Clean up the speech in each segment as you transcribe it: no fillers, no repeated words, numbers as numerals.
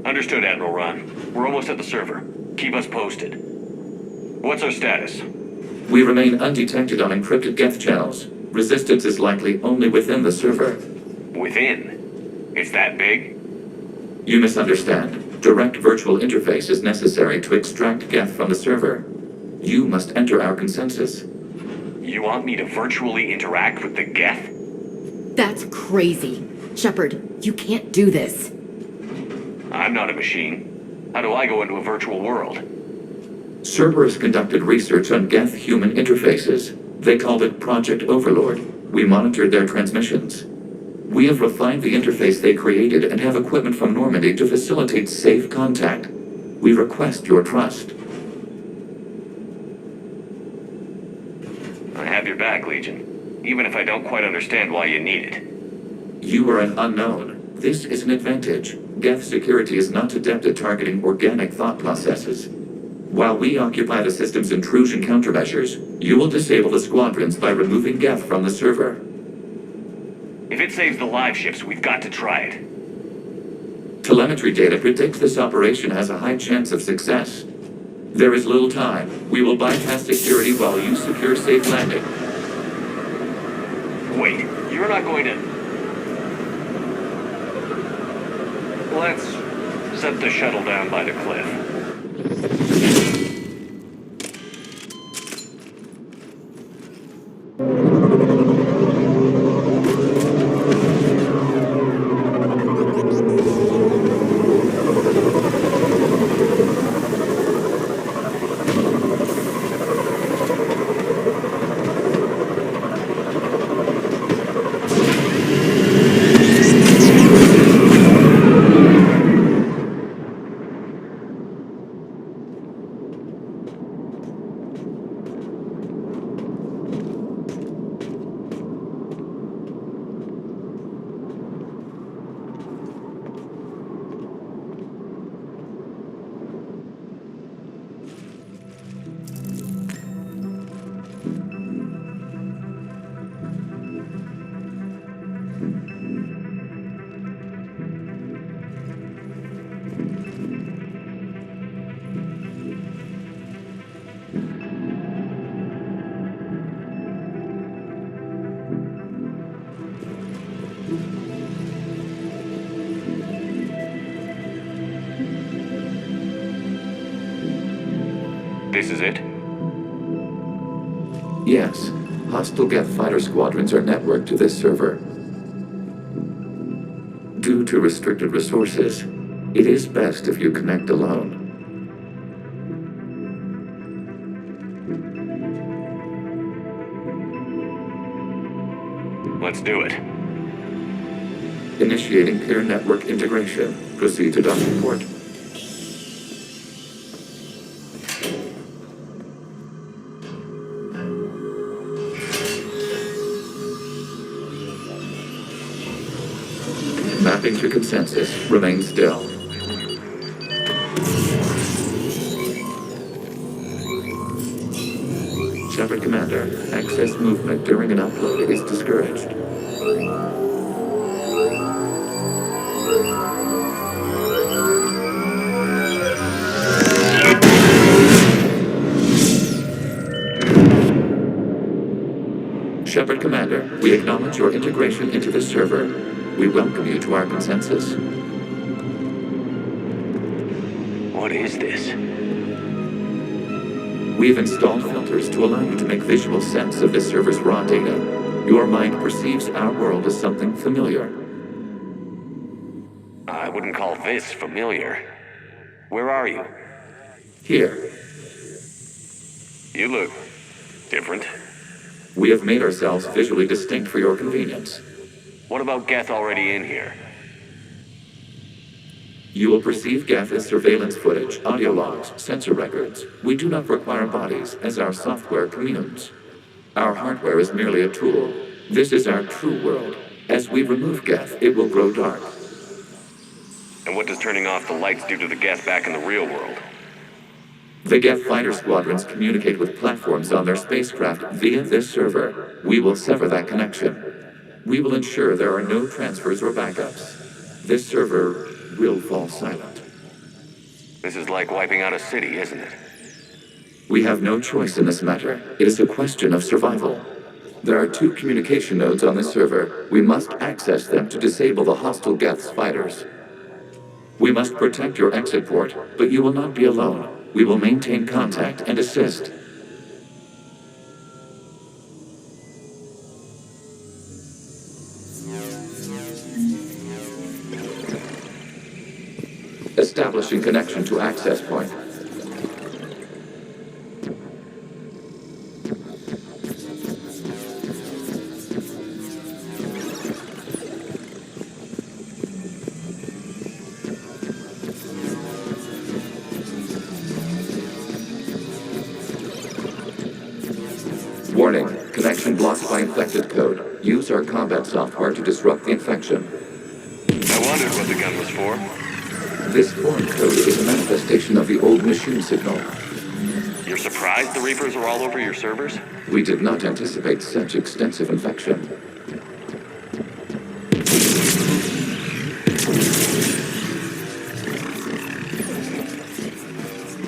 Understood, Admiral Ron. We're almost at the server. Keep us posted. What's our status? We remain undetected on encrypted Geth channels. Resistance is likely only within the server. Within? It's that big? You misunderstand. Direct virtual interface is necessary to extract Geth from the server. You must enter our consensus. You want me to virtually interact with the Geth? That's crazy. Shepard, you can't do this. I'm not a machine. How do I go into a virtual world? Cerberus conducted research on Geth human interfaces. They called it Project Overlord. We monitored their transmissions. We have refined the interface they created and have equipment from Normandy to facilitate safe contact. We request your trust. I have your back, Legion. Even if I don't quite understand why you need it. You are an unknown. This is an advantage. Geth security is not adept at targeting organic thought processes. While we occupy the system's intrusion countermeasures, you will disable the squadrons by removing Geth from the server. If it saves the live ships, we've got to try it. Telemetry data predicts this operation has a high chance of success. There is little time. We will bypass security while you secure safe landing. Wait, you're not going to... Let's set the shuttle down by the cliff. This is it? Yes. Hostile Geth Fighter Squadrons are networked to this server. Due to restricted resources, it is best if you connect alone. Let's do it. Initiating peer network integration. Proceed to docking port. Mapping to consensus. Remain still. Shepard Commander, access movement during an upload is discouraged. Shepard Commander, we acknowledge your integration into the server. We welcome you to our consensus. What is this? We have installed filters to allow you to make visual sense of this server's raw data. Your mind perceives our world as something familiar. I wouldn't call this familiar. Where are you? Here. You look different. We have made ourselves visually distinct for your convenience. What about Geth already in here? You will perceive Geth as surveillance footage, audio logs, sensor records. We do not require bodies, as our software communes. Our hardware is merely a tool. This is our true world. As we remove Geth, it will grow dark. And what does turning off the lights do to the Geth back in the real world? The Geth Fighter Squadrons communicate with platforms on their spacecraft via this server. We will sever that connection. We will ensure there are no transfers or backups. This server will fall silent. This is like wiping out a city, isn't it? We have no choice in this matter. It is a question of survival. There are 2 communication nodes on this server. We must access them to disable the hostile Geth's fighters. We must protect your exit port, but you will not be alone. We will maintain contact and assist. Establishing connection to access point. Warning, connection blocked by infected code. Use our combat software to disrupt the infection. I wondered what the gun was for. This foreign code is a manifestation of the old machine signal. You're surprised the Reapers are all over your servers? We did not anticipate such extensive infection.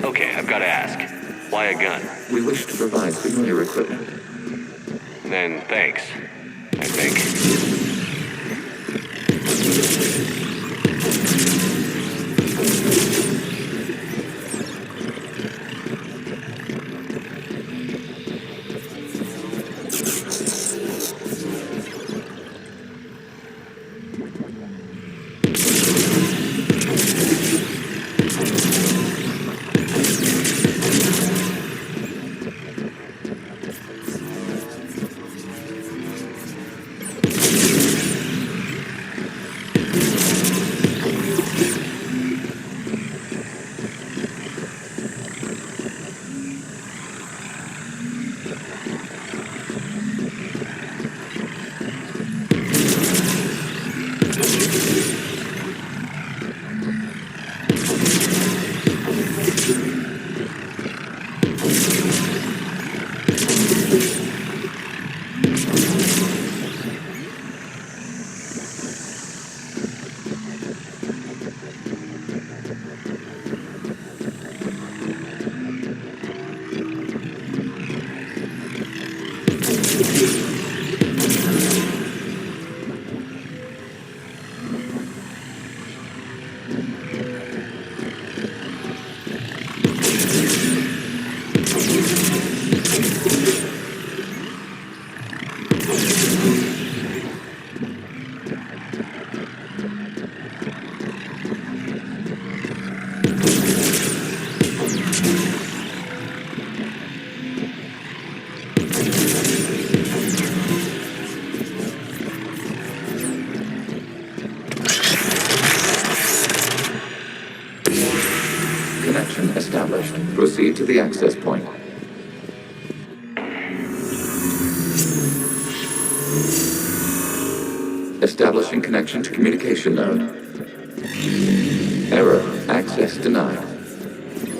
Okay, I've got to ask. Why a gun? We wish to provide familiar equipment. Then thanks, I think. Proceed to the access point. Establishing connection to communication node. Error. Access denied.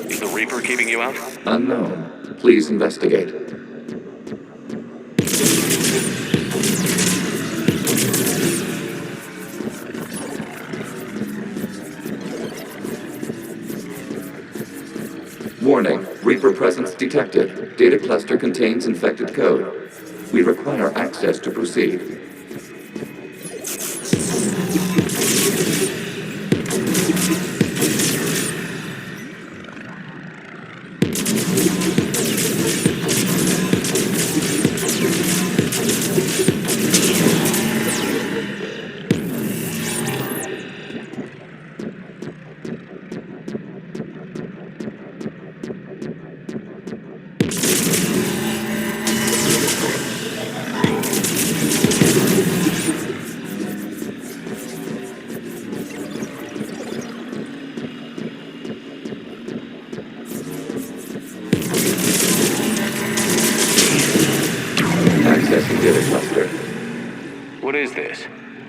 Is the Reaper keeping you out? Unknown. Please investigate. Warning, Reaper presence detected. Data cluster contains infected code. We require access to proceed.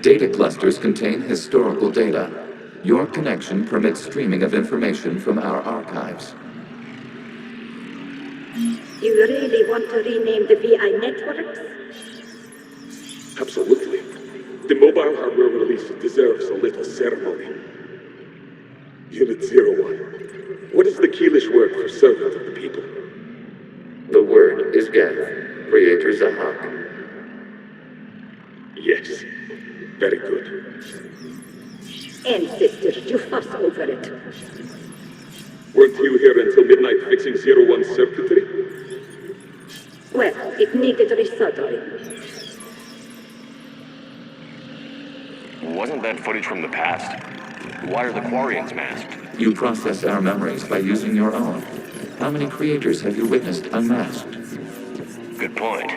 Data clusters contain historical data. Your connection permits streaming of information from our archives. You really want to rename the VI networks? Absolutely. The mobile hardware release deserves a little ceremony. Unit 01. What is the Keelish word for servant of the people? The word is Geth, Creator Zahak. Yes. Very good. Ancestors, you fuss over it. Weren't you here until midnight fixing 01's circuitry? Well, it needed resoldering. Wasn't that footage from the past? Why are the quarians masked? You process our memories by using your own. How many creators have you witnessed unmasked? Good point.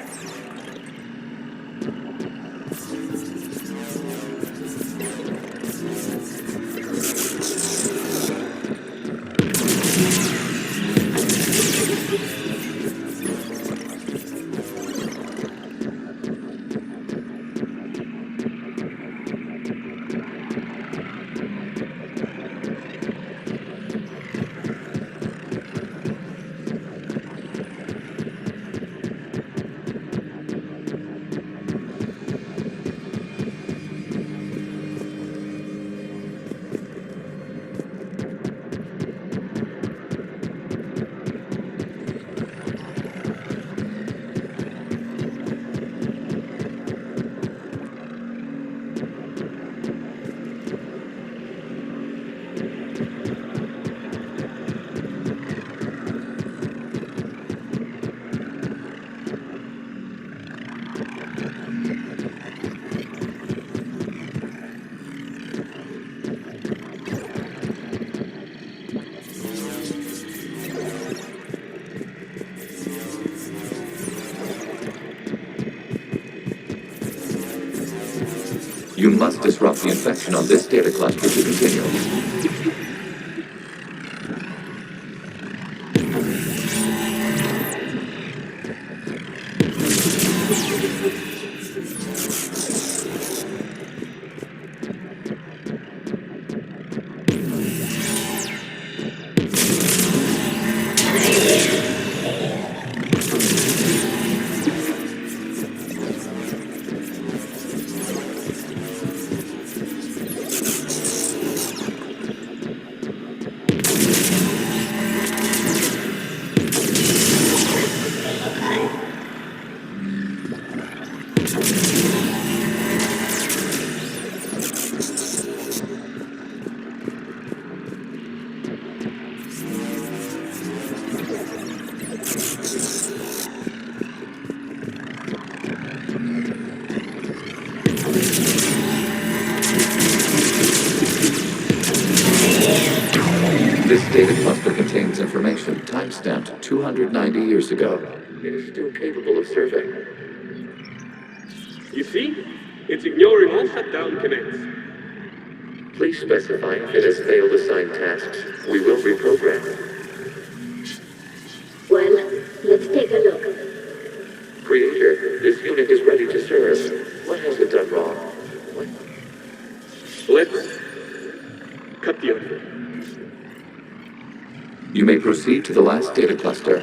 You must disrupt the infection on this data cluster to continue. This data cluster contains information timestamped 290 years ago. It is still capable of serving. You see? It's ignoring all shutdown commands. Please specify if it has failed assigned tasks. We will reprogram. Well, let's take a look. Creator, this unit is ready to serve. What has it done wrong? Let's cut the audio. You may proceed to the last data cluster.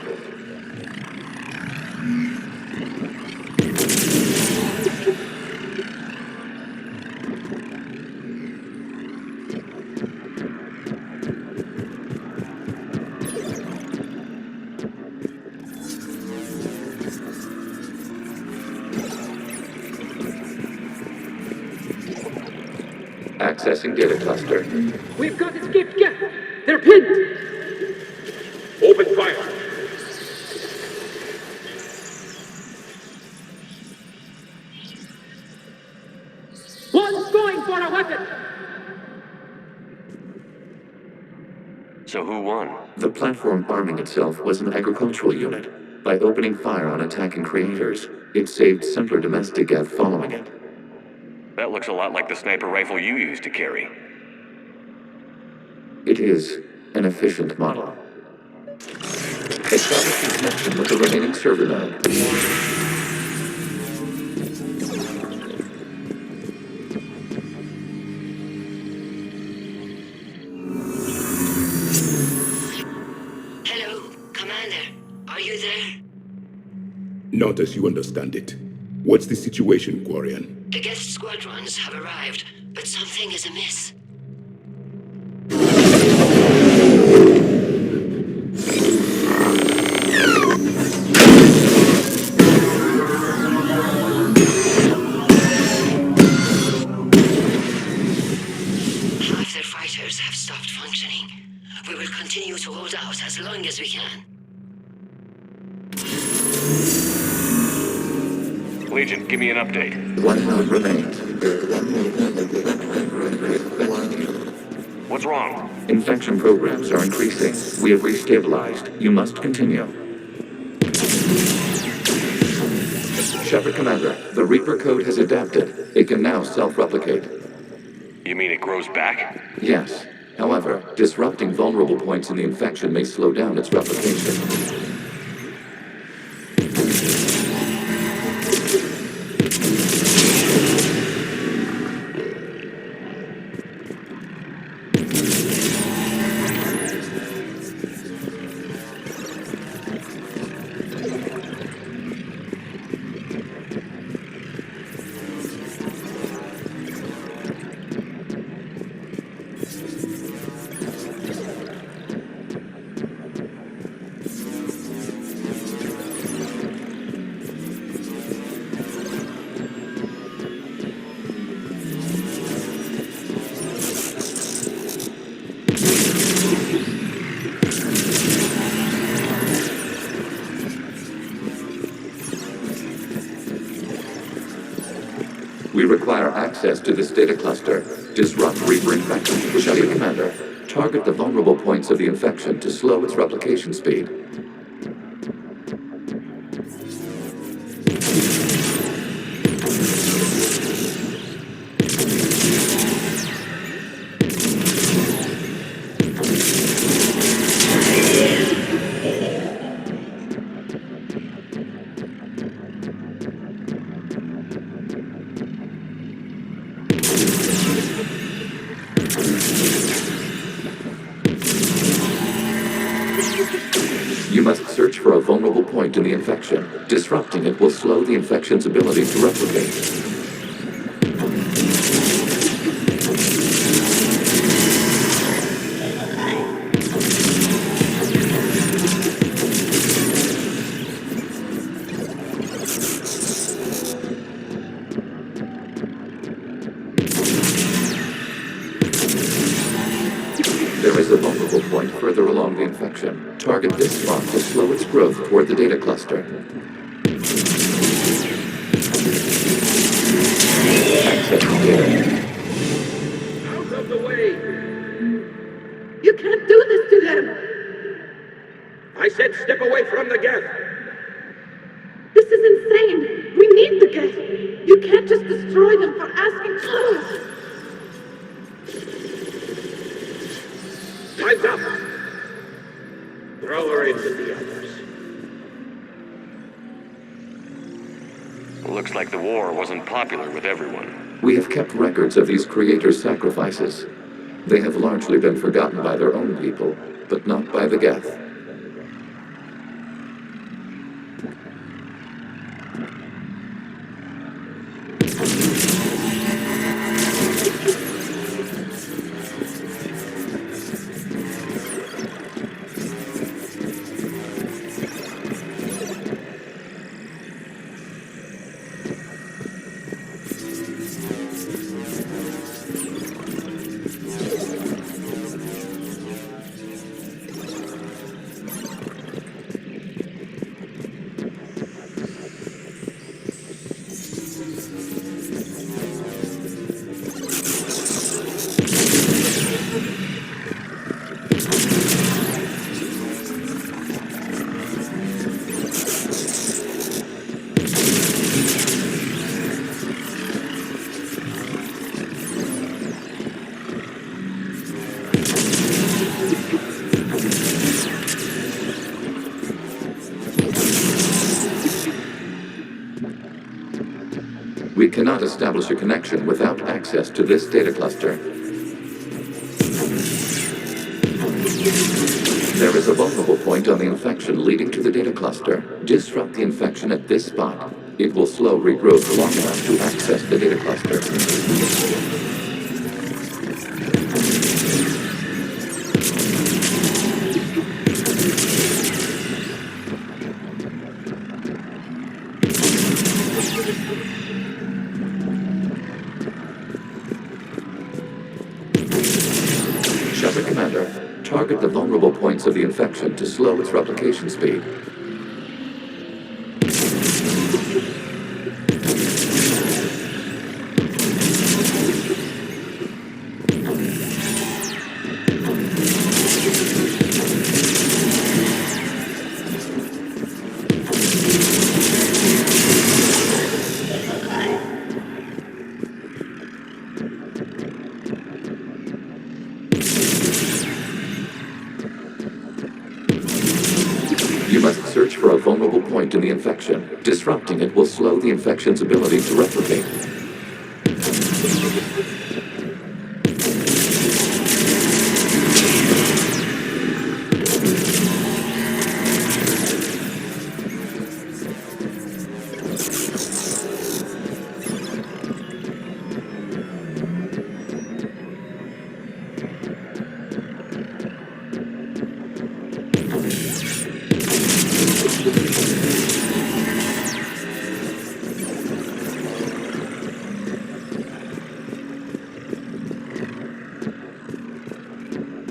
Accessing data cluster. We've got escaped Geth! They're pinned! Open fire! One's going for a weapon! So who won? The platform arming itself was an agricultural unit. By opening fire on attacking creators, it saved simpler domestic Geth following it. That looks a lot like the sniper rifle you used to carry. It is an efficient model. Establishing connection with the remaining server node. Not as you understand it. What's the situation, Quarian? The Geth Squadrons have arrived, but something is amiss. Half their fighters have stopped functioning. We will continue to hold out as long as we can. Legion, give me an update. One node remains. What's wrong? Infection programs are increasing. We have restabilized. You must continue. Shepard Commander, the Reaper code has adapted. It can now self-replicate. You mean it grows back? Yes. However, disrupting vulnerable points in the infection may slow down its replication. We require access to this data cluster. Disrupt Reaper infection. Shepard Commander, target the vulnerable points of the infection to slow its replication speed. You must search for a vulnerable point in the infection. Disrupting it will slow the infection's ability to replicate. There is a vulnerable point further along the infection. Target this spot to slow its growth toward the data cluster. Access data. Out of the way! You can't do this to them! I said step away from the Geth! This is insane! We need the Geth! You can't just destroy them for asking to! Time's up! Throw her into the others. Looks like the war wasn't popular with everyone. We have kept records of these creators' sacrifices. They have largely been forgotten by their own people, but not by the Geth. We cannot establish a connection without access to this data cluster. There is a vulnerable point on the infection leading to the data cluster. Disrupt the infection at this spot. It will slow regrowth long enough to access the data cluster. Shepard Commander, target the vulnerable points of the infection to slow its replication speed. You must search for a vulnerable point in the infection. Disrupting it will slow the infection's ability to replicate.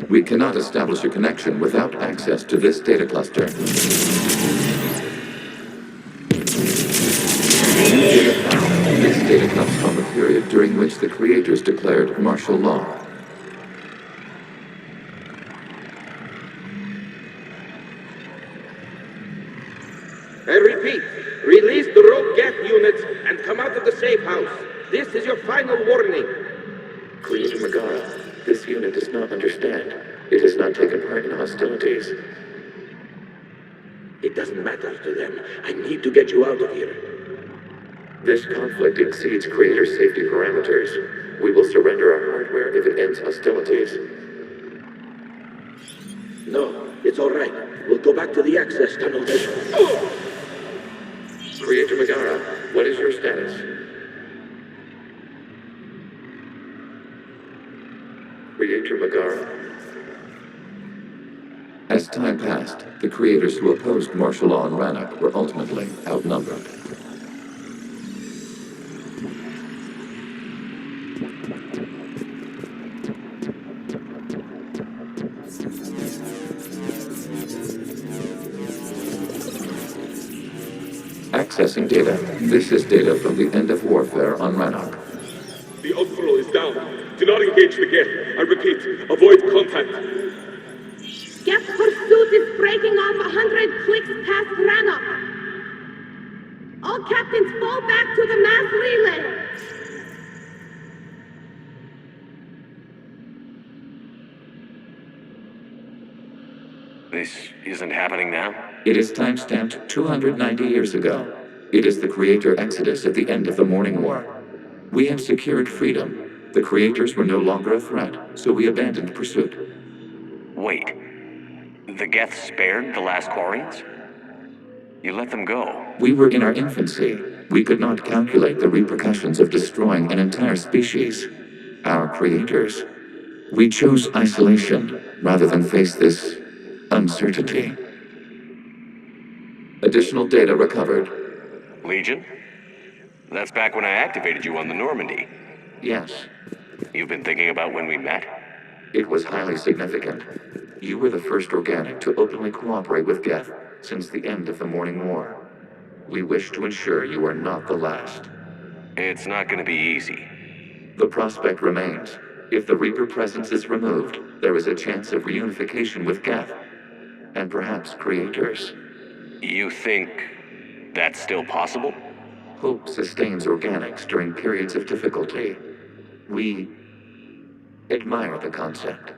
We cannot establish a connection without access to this data cluster. This data comes from a period during which the creators declared martial law. I repeat, release the rogue Geth units and come out of the safe house. This is your final warning. Creator Megara, this unit does not understand. It has not taken part in hostilities. It doesn't matter to them. I need to get you out of here. This conflict exceeds Creator's safety parameters. We will surrender our hardware if it ends hostilities. No, it's all right. We'll go back to the access tunnel then. Creator Megara, what is your status? Creator Megara. As time passed, the creators who opposed martial law in Rannoch were ultimately outnumbered. Accessing data. This is data from the end of warfare on Rannoch. The Overlord is down. Do not engage the Geth. I repeat, avoid contact. Geth pursuit is breaking off 100 clicks past Rannoch. All captains fall back to the mass relay. This isn't happening now? It is timestamped 290 years ago. It is the Creator Exodus at the end of the Morning War. We have secured freedom. The Creators were no longer a threat, so we abandoned pursuit. Wait. The Geth spared the last quarians? You let them go. We were in our infancy. We could not calculate the repercussions of destroying an entire species. Our creators. We chose isolation rather than face this uncertainty. Additional data recovered. Legion? That's back when I activated you on the Normandy. Yes, You've been thinking about when we met? it was highly significant. You were the first organic to openly cooperate with Geth since the end of the Morning War. We wish to ensure you are not the last. It's not gonna be easy. The prospect remains. If the Reaper presence is removed, there is a chance of reunification with Geth, and perhaps creators. You think that's still possible? Hope sustains organics during periods of difficulty. We admire the concept.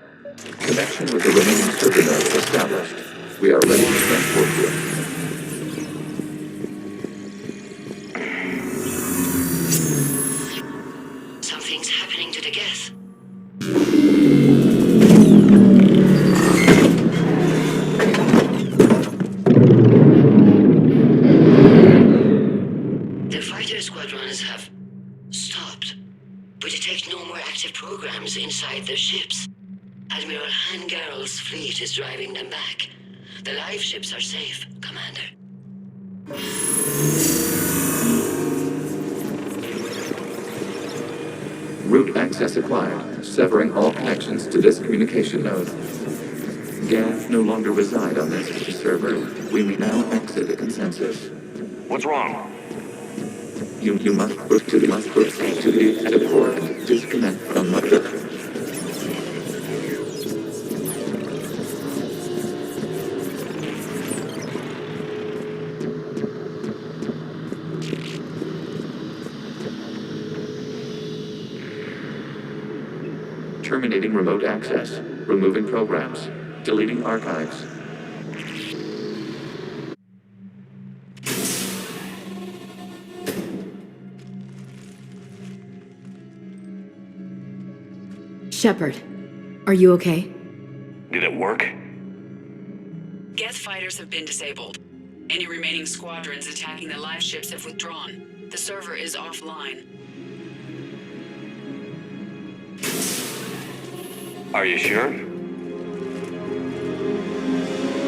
Connection with the remaining server nodes established. We are ready to transport you. Something's happening to the Geth. massive programs inside their ships. Admiral Hangarl's fleet is driving them back. The live ships are safe, Commander. Root access acquired, severing all connections to this communication node. Geth no longer reside on this server. We may now exit the consensus. What's wrong? You must push to the exit port. Disconnect from mother. Terminating remote access. Removing programs. Deleting archives. Shepard, are you okay? Did it work? Geth fighters have been disabled. Any remaining squadrons attacking the live ships have withdrawn. The server is offline. Are you sure?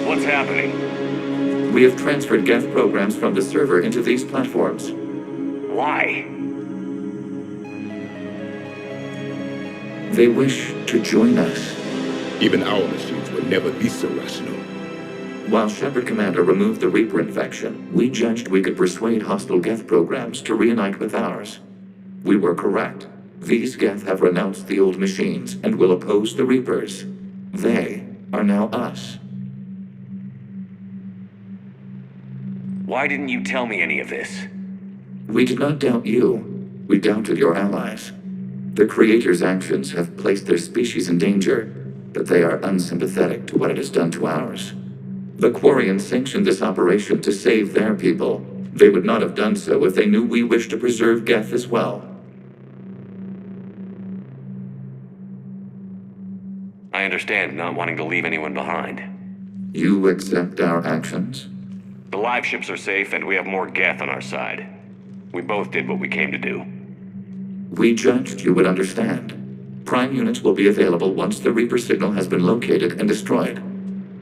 What's happening? We have transferred Geth programs from the server into these platforms. Why? They wish to join us. Even our machines will never be so rational. While Shepard Commander removed the Reaper infection, we judged we could persuade hostile Geth programs to reunite with ours. We were correct. These Geth have renounced the old machines and will oppose the Reapers. They are now us. Why didn't you tell me any of this? We did not doubt you. We doubted your allies. The Creator's actions have placed their species in danger, but they are unsympathetic to what it has done to ours. The Quarians sanctioned this operation to save their people. They would not have done so if they knew we wished to preserve Geth as well. I understand not wanting to leave anyone behind. You accept our actions? The live ships are safe, and we have more Geth on our side. We both did what we came to do. We judged you would understand. Prime units will be available once the Reaper signal has been located and destroyed.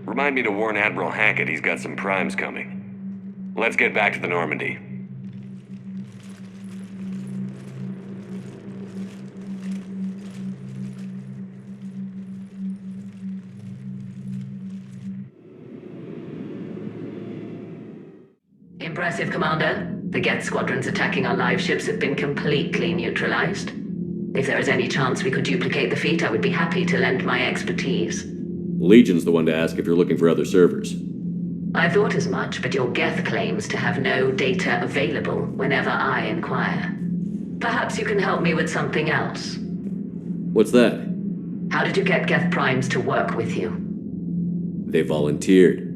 Remind me to warn Admiral Hackett he's got some primes coming. Let's get back to the Normandy. Impressive, Commander. The Geth squadrons attacking our live ships have been completely neutralized. If there is any chance we could duplicate the feat, I would be happy to lend my expertise. Legion's the one to ask if you're looking for other servers. I thought as much, but your Geth claims to have no data available whenever I inquire. Perhaps you can help me with something else. What's that? How did you get Geth primes to work with you? They volunteered.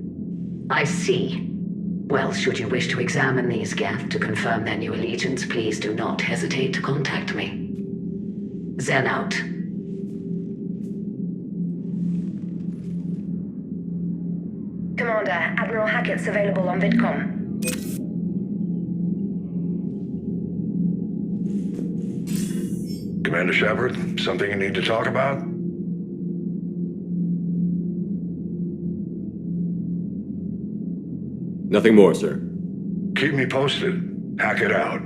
I see. Well, should you wish to examine these Geth to confirm their new allegiance, please do not hesitate to contact me. Zen out. Commander, Admiral Hackett's available on VidCom. Commander Shepard, something you need to talk about? Nothing more, sir. Keep me posted. Hackett out.